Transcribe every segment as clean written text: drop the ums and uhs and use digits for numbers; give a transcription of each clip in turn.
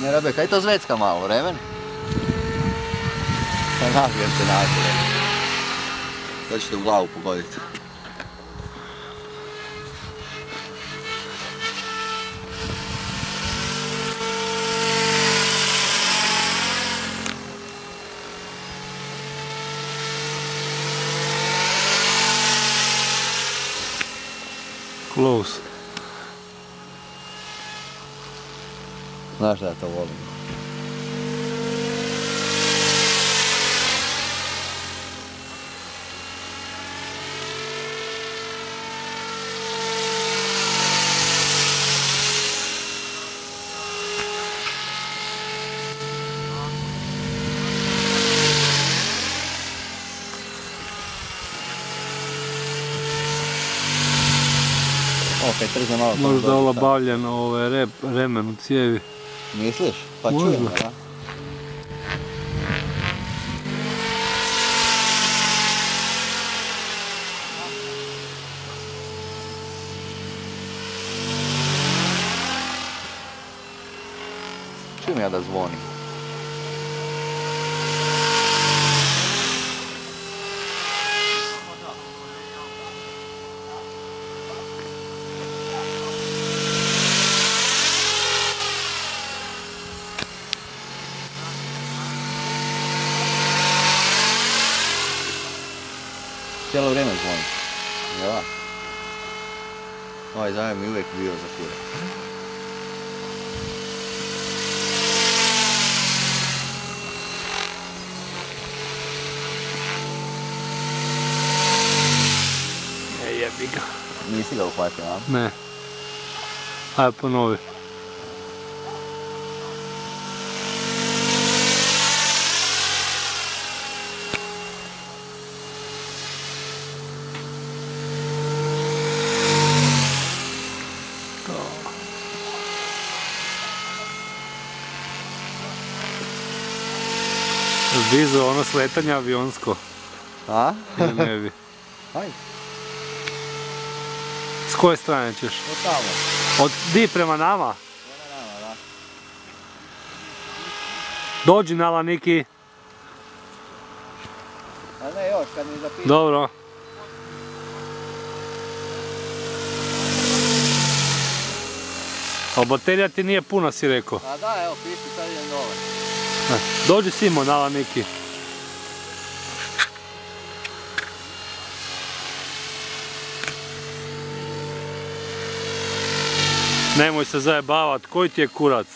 Ne, Rabe, kaj to zvecka malo, remen? Pa nabijem se najbolje. Sad ćete u glavu pogoditi. Close. Znaš da ja to volim. Kaj trzne malo. Možda olabavljen remen u cijevi. Misliš? Pa možda. Čujem, da? Čujem ja da zvoni. Cijelo vrijeme zvoni. Ja. Ovaj zajam mi uvijek bio za kurac. Jebi ga. Nisi ga uhvatio, a? Ne. Ajde ponovi. Vizu ono sletanje avionsko. A? Ili ne bi? Ajde. S koje strane ćeš? Od tamo. Od di prema nama? Prema nama, da. Dođi nala Niki. A ne još, kad mi zapiši. Dobro. A baterija ti nije puna, si rekao. A da, evo, piši, sad idem dole. Dođi Simo, nala Niki. Nemoj se zajebavat, koji ti je kurac?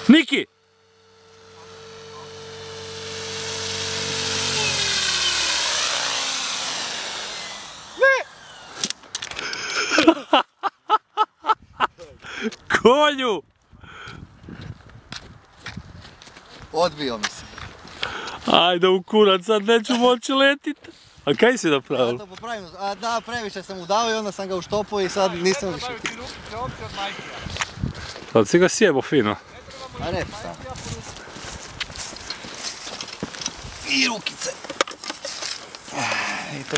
Niki! Konju! Odbio mi se. Ajde u kurac, sad neću moći letit. A kaj si napravil? Ja to popravim, a da, previše sam udao i onda sam ga uštopao i sad nisam više. Sad si ga sjebo fino. A ne, sam. I rukice.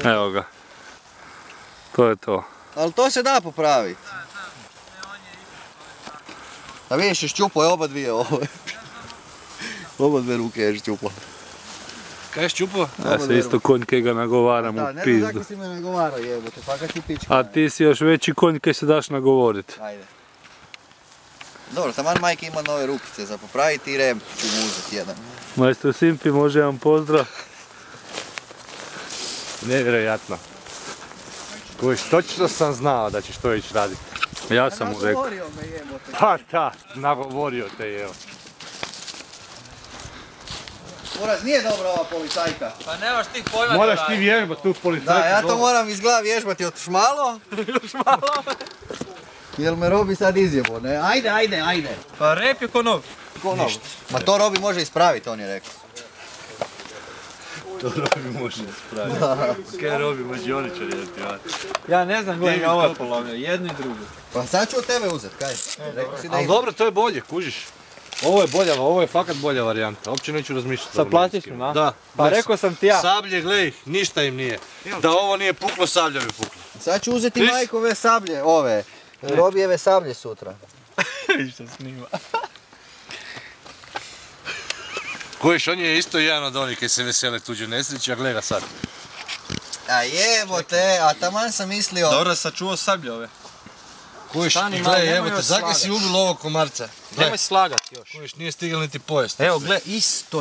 Evo ga. To je to. Ali to se da popraviti. A vidiš, ščupao je oba dvije ove. Oba dve ruke je ščupao. Kaj je ščupao? Ja se isto konj kaj ga nagovaram u Ne pizdu. znam kako si me nagovarao jebote, pa kad si pička. A ti si još veći konj kaj se daš nagovorit. Ajde. Dobro, taman majke ima nove rukice za popraviti i rem ću mu uzeti jedan. Majstor Simpi, može vam pozdrav. Nevjerojatno. Kojiš, točno sam znao da ćeš to ići raditi. Ja sam mu rekao. Nagovorio me jebote. Pa da, nagovorio te evo. Uraz, nije dobra ova policajka. Pa nemaš ti pojma. Moraš ti vježbat tu policajku. Da, ja to moram iz glava vježbati još malo. Jel me Robi sad izjebo, ne? Ajde. Pa rep je ko nov. Ma to Robi može ispraviti, on je rekao. To Robi može ispraviti. Kaj Robi mađioničar je ti vati. Ja ne znam, gledaj ga ovo polomio, jedno i drugo. Pa sad ću od tebe uzet, kaj? Rekao si da Ali ima. dobro, to je bolje, kužiš. Ovo je bolja, ovo je fakat bolja varijanta. Uopće neću razmišljati. Sa plastičnim, a? Da. Pa rekao sam ti ja. Sablje, glej, ništa im nije. Da ovo nije puklo, sablja bi puklo. Sad ću uzeti Viš? majkove sablje, ove. Robijeve sablje sutra. Što snima. Kojiš, on je isto jedan od onih koji se vesele tuđe nesreće, a gleda sad. A jebote, a taman sam mislio... Dobro, sačuvao sablje ove. Kojiš, Stani malo, gledaj, nemoj jebote, još zakaj si slagat. ubil ovog komarca? Nemoj slagati još. Kojiš, nije stigao niti pojesti. Evo, gle, isto